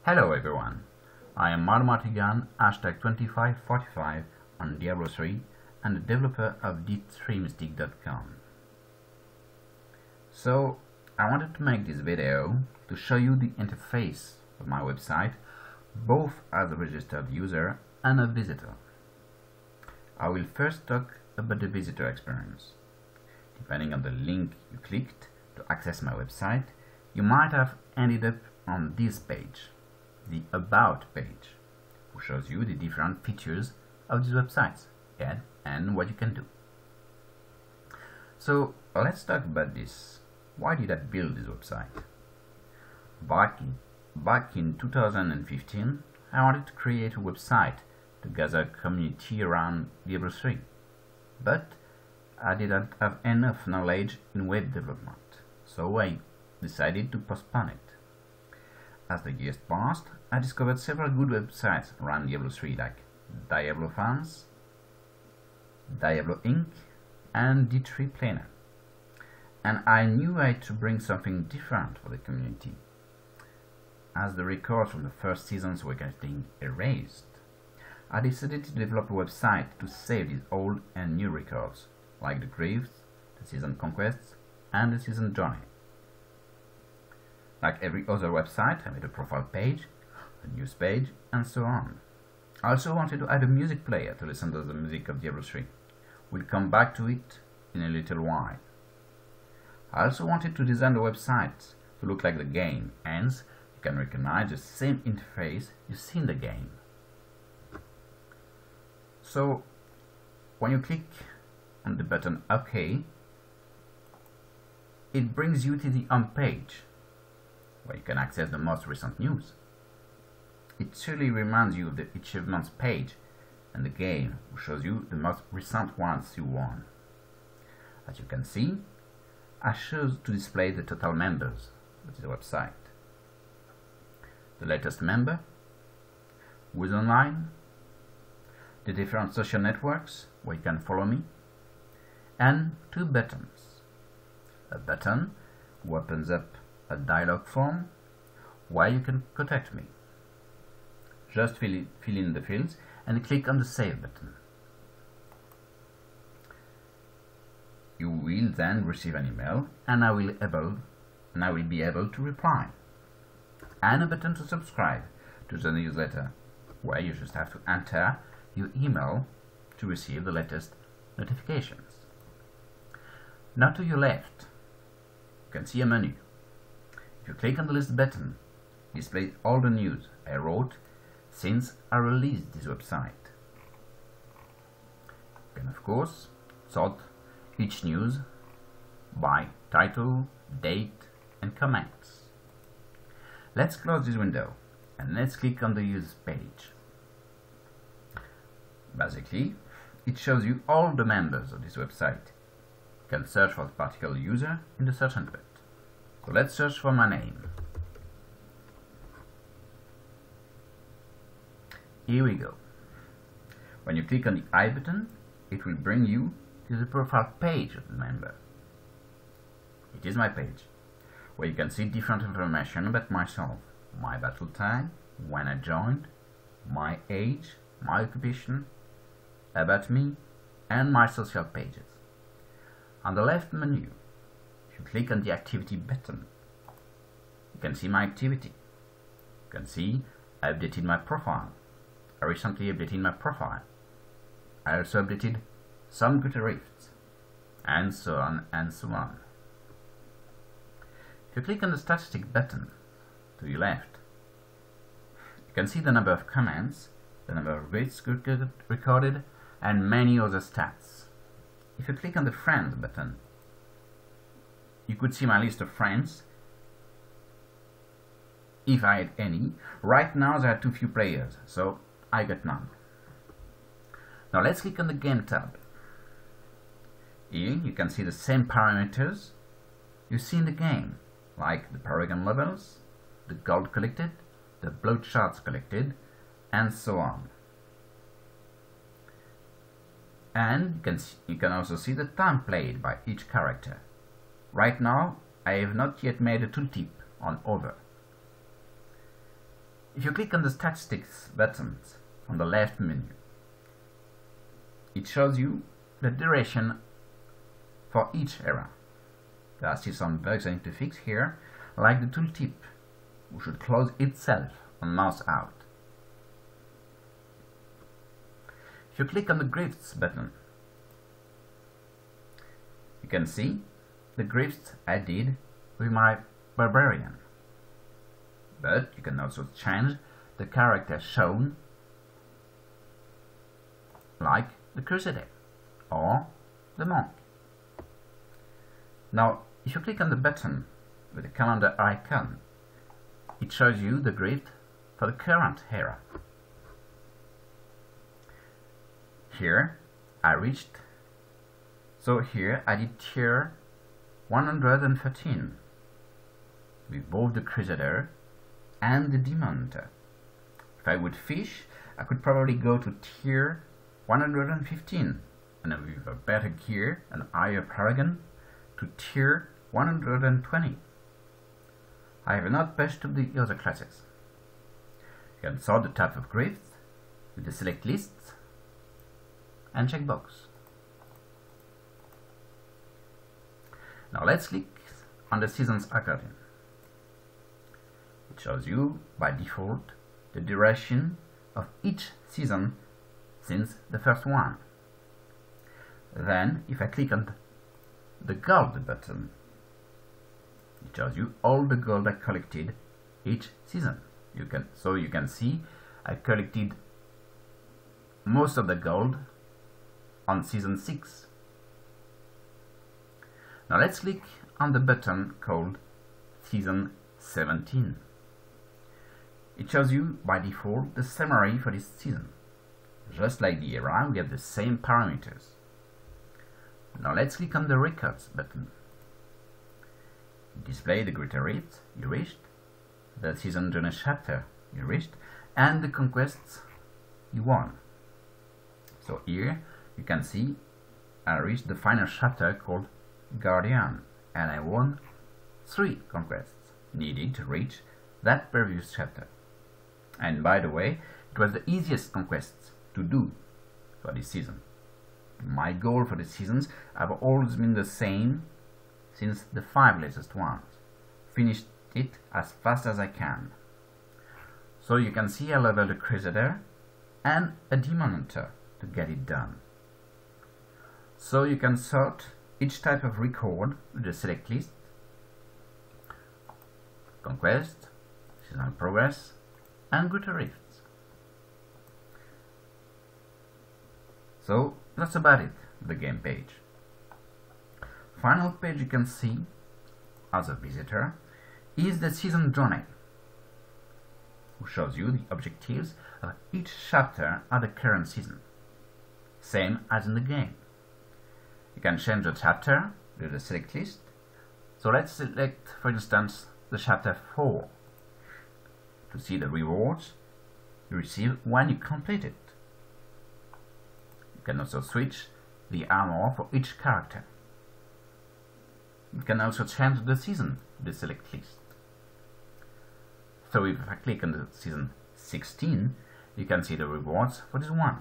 Hello everyone, I am Marmatigan, #2545 on Diablo 3 and the developer of D3mystic.com. So I wanted to make this video to show you the interface of my website, both as a registered user and a visitor. I will first talk about the visitor experience. Depending on the link you clicked to access my website, you might have ended up on this page, the About page, which shows you the different features of these websites and what you can do. So let's talk about this. Why did I build this website? Back in 2015, I wanted to create a website to gather a community around Diablo 3, but I didn't have enough knowledge in web development, so I decided to postpone it. As the years passed, I discovered several good websites around Diablo 3 like Diablo Fans, Diablo Inc. and D3 Planner. And I knew I had to bring something different for the community. As the records from the first seasons were getting erased, I decided to develop a website to save these old and new records, like the Graves, the Season Conquests, and the Season Journey. Like every other website, I made a profile page, a news page, and so on. I also wanted to add a music player to listen to the music of Diablo 3. We'll come back to it in a little while. I also wanted to design the website to look like the game, hence you can recognize the same interface you see in the game. So when you click on the button OK, it brings you to the home page, where you can access the most recent news. It surely reminds you of the achievements page in the game, which shows you the most recent ones you won. As you can see, I chose to display the total members of the website, the latest member, who is online, the different social networks where you can follow me, and two buttons. A button who opens up a dialog form where you can contact me. Just fill in the fields and click on the Save button. You will then receive an email and I will be able to reply. And a button to subscribe to the newsletter, where you just have to enter your email to receive the latest notifications. Now to your left, you can see a menu. If you click on the List button, it displays all the news I wrote since I released this website. You can of course sort each news by title, date and comments. Let's close this window and let's click on the Use page. Basically, it shows you all the members of this website. You can search for a particular user in the search input. So let's search for my name. Here we go. When you click on the I button, it will bring you to the profile page of the member. It is my page, where you can see different information about myself, my battle tag, when I joined, my age, my occupation, about me, and my social pages. On the left menu, if you click on the Activity button, you can see my activity. You can see I updated my profile. I recently updated my profile. I also updated some Gutter Rifts, and so on and so on. If you click on the Statistic button to your left, you can see the number of comments, the number of reads recorded, and many other stats. If you click on the Friends button, you could see my list of friends, if I had any. Right now there are too few players, so I got none. Now let's click on the Game tab. Here you can see the same parameters you see in the game, like the Paragon levels, the gold collected, the blood shards collected, and so on. And you can also see the time played by each character. Right now I have not yet made a tooltip on Over. If you click on the statistics buttons on the left menu, it shows you the duration for each era. There are still some bugs I need to fix here, like the tooltip, which should close itself on mouse out. If you click on the grifts button, you can see the grifts I did with my barbarian. But you can also change the character shown, like the crusader or the monk. Now, if you click on the button with the calendar icon, it shows you the grift for the current era. Here I reached, so here I did tier 113 with both the crusader and the demon hunter. If I would fish, I could probably go to tier 115 and with a better gear and higher paragon to tier 120. I have not pushed to the other classes. You can sort the type of grifts with the select lists and checkbox. Now let's click on the seasons accordion. It shows you by default the duration of each season since the first one. Then if I click on the gold button, it shows you all the gold I collected each season. You can see I collected most of the gold on season 6. Now let's click on the button called season 17. It shows you by default the summary for this season. Just like the era, we have the same parameters. Now let's click on the records button. Display the greater rate you reached, the season journey chapter you reached, and the conquests you won. So here you can see I reached the final chapter called Guardian, and I won 3 conquests needed to reach that previous chapter. And by the way, it was the easiest conquests to do for this season. My goal for the seasons have always been the same since the 5 latest ones. Finished it as fast as I can. So you can see I leveled a crusader and a demon hunter to get it done. So you can sort each type of record with the select list, conquest, seasonal progress, and greater rifts. So that's about it, the game page. Final page you can see as a visitor is the season journey, which shows you the objectives of each chapter of the current season, same as in the game. You can change the chapter with the select list. So let's select, for instance, the chapter 4 to see the rewards you receive when you complete it. You can also switch the armor for each character. You can also change the season with the select list. So if I click on the season 16, you can see the rewards for this one.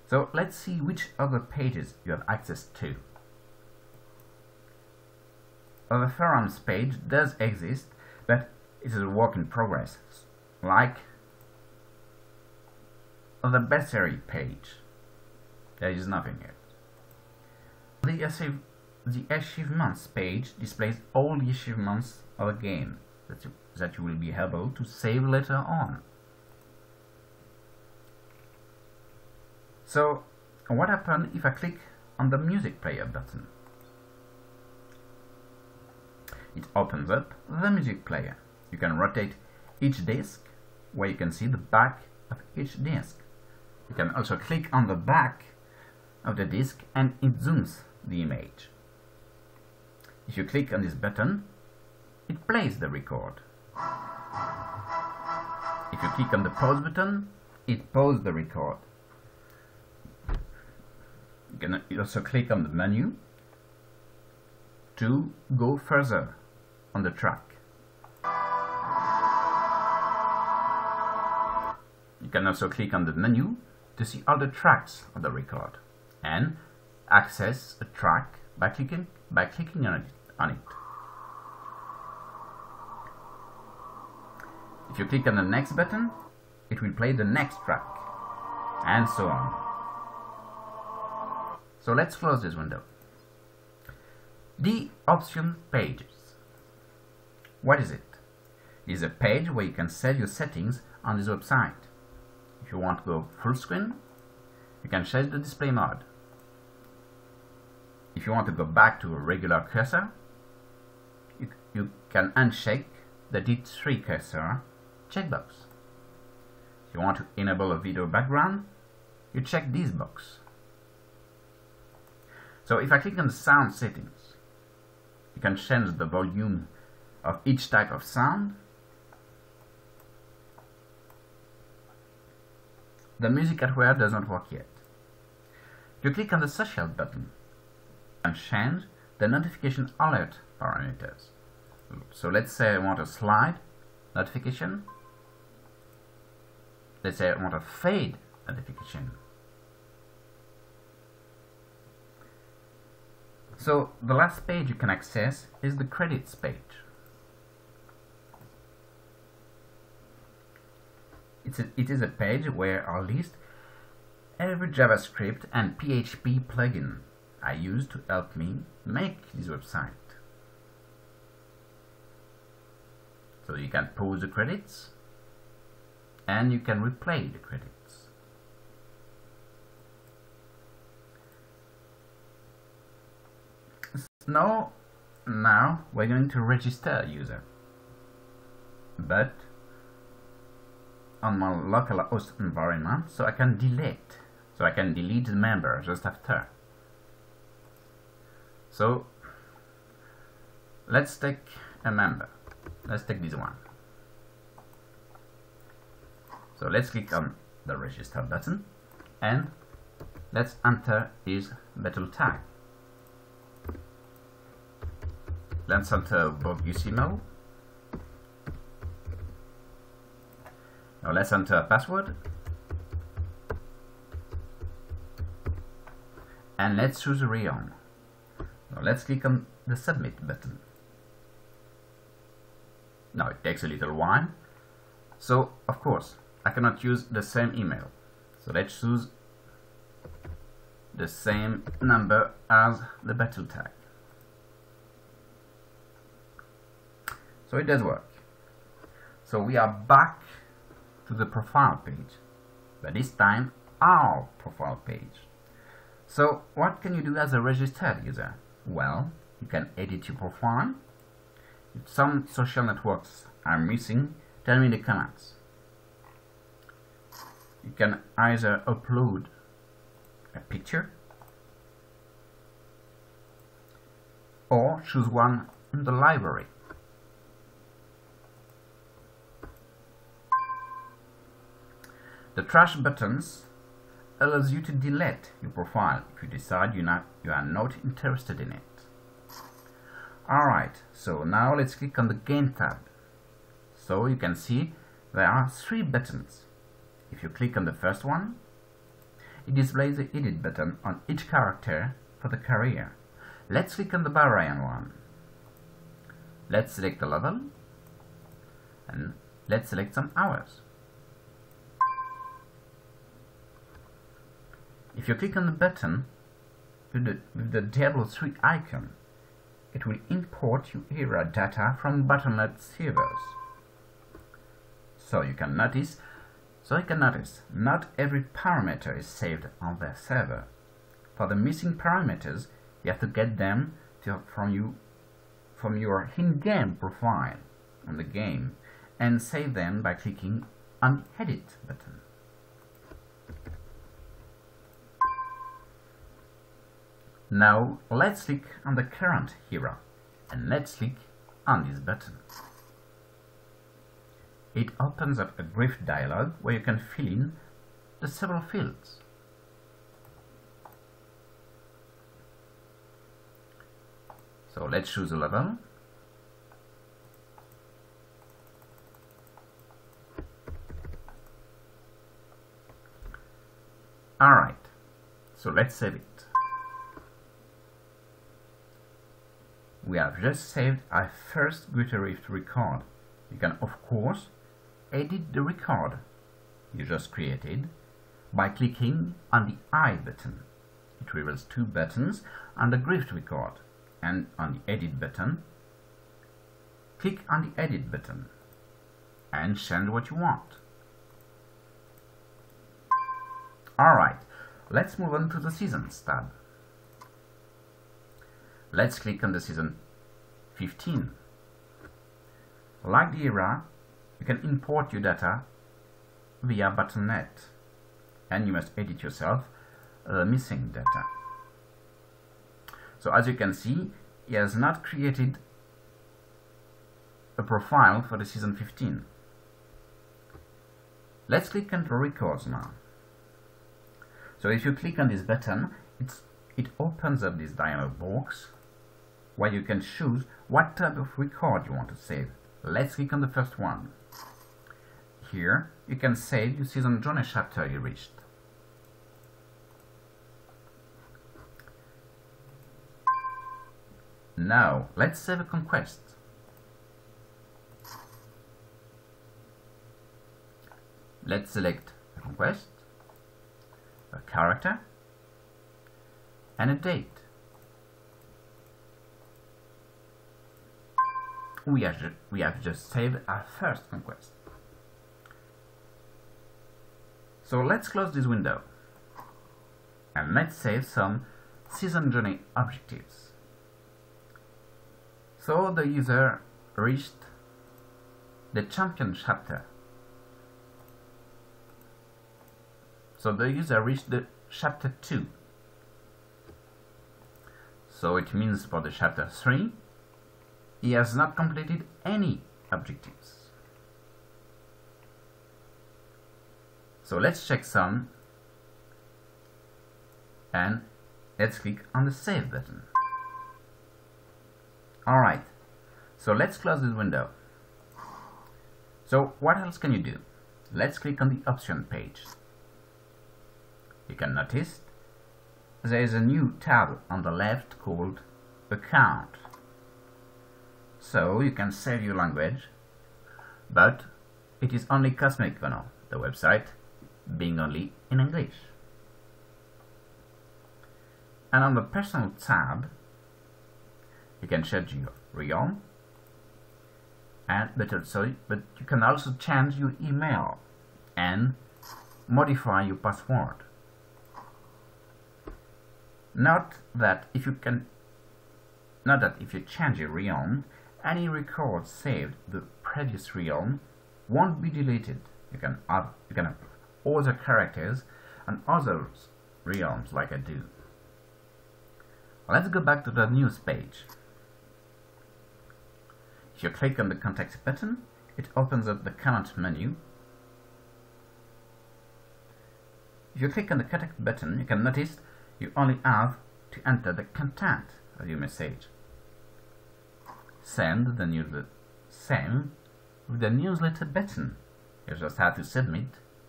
So let's see which other pages you have access to. The forums page does exist, but it is a work in progress, like on the bestiary page. There is nothing yet. The achievements page displays all the achievements of a game that you will be able to save later on. So, what happens if I click on the music player button? It opens up the music player. You can rotate each disc, where you can see the back of each disc. You can also click on the back of the disc and it zooms the image. If you click on this button, it plays the record. If you click on the pause button, it pauses the record. You can also click on the menu to go further on the track. You can also click on the menu to see all the tracks of the record and access a track by clicking on it. If you click on the next button, it will play the next track, and so on. So let's close this window. The option pages. What is it? It is a page where you can set your settings on this website. If you want to go full screen, you can change the display mode. If you want to go back to a regular cursor, you can uncheck the D3 cursor checkbox. If you want to enable a video background, you check this box. So if I click on the sound settings, you can change the volume of each type of sound. The music at work does not work yet. If you click on the social button, you can change the notification alert parameters. So let's say I want a slide notification. Let's say I want a fade notification. So the last page you can access is the credits page. It is a page where I list every JavaScript and PHP plugin I use to help me make this website. So you can pause the credits and you can replay the credits. Now we're going to register a user, but on my localhost environment, so I can delete the member just after. So let's take a member. Let's take this one. So let's click on the register button and let's enter his battle tag. Let's enter bogus email. Now let's enter a password and let's choose a realm. Now let's click on the submit button. Now it takes a little while, so of course I cannot use the same email, so let's choose the same number as the battle tag. So it does work. So we are back to the profile page, but this time our profile page. So what can you do as a registered user? Well, you can edit your profile. If some social networks are missing, tell me in the comments. You can either upload a picture or choose one in the library. The trash buttons allows you to delete your profile if you decide you are not interested in it. Alright, so now let's click on the Game tab. So you can see there are 3 buttons. If you click on the first one, it displays the edit button on each character for the career. Let's click on the barbarian one. Let's select the level and let's select some hours. If you click on the button with the Diablo 3 icon, it will import your era data from botnet servers. So you can notice, not every parameter is saved on their server. For the missing parameters, you have to get them from your in-game profile on the game and save them by clicking on the Edit button. Now let's click on the current era and let's click on this button. It opens up a brief dialog where you can fill in the several fields. So let's choose a level. Alright, so let's save it. We have just saved our first Guitarist record. You can of course edit the record you just created by clicking on the I button. It reveals two buttons on the Grift record, and on the Edit button, click on the Edit button and change what you want. Alright, let's move on to the Seasons tab. Let's click on the season 15. Like the era, you can import your data via botnet, and you must edit yourself the missing data. So as you can see, he has not created a profile for the season 15. Let's click on the records now. So if you click on this button, it opens up this dialog box where you can choose what type of record you want to save. Let's click on the first one. Here you can save your season journey chapter you reached. Now let's save a conquest. Let's select a conquest, a character, and a date. We have just saved our first conquest. So let's close this window and let's save some season journey objectives. So the user reached the champion chapter. So the user reached the chapter 2. So it means for the chapter 3, he has not completed any objectives. So let's check some, and let's click on the Save button. Alright, so let's close this window. So what else can you do? Let's click on the option page. You can notice there is a new tab on the left called Account. So you can save your language, but it is only cosmetic for now, the website being only in English. And on the Personal tab, you can change your realm, but you can also change your email and modify your password. Note that if you change your realm, any record saved the previous realm won't be deleted. You can have other characters and other realms like I do. Let's go back to the news page. If you click on the context button, it opens up the comment menu. If you click on the context button, you can notice you only have to enter the content of your message. Same with the newsletter button. You just have to submit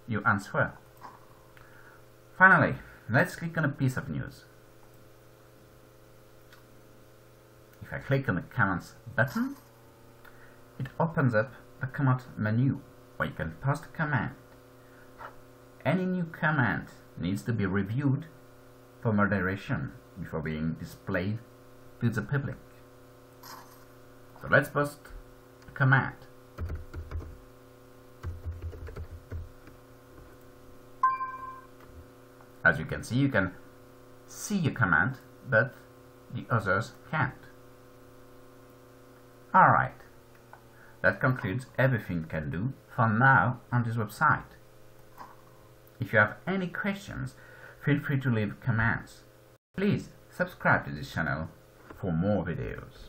your answer. Finally, let's click on a piece of news. If I click on the comments button, it opens up the comment menu where you can post a comment. Any new comment needs to be reviewed for moderation before being displayed to the public. So let's post a comment. As you can see your comment, but the others can't. Alright, that concludes everything you can do for now on this website. If you have any questions, feel free to leave comments. Please subscribe to this channel for more videos.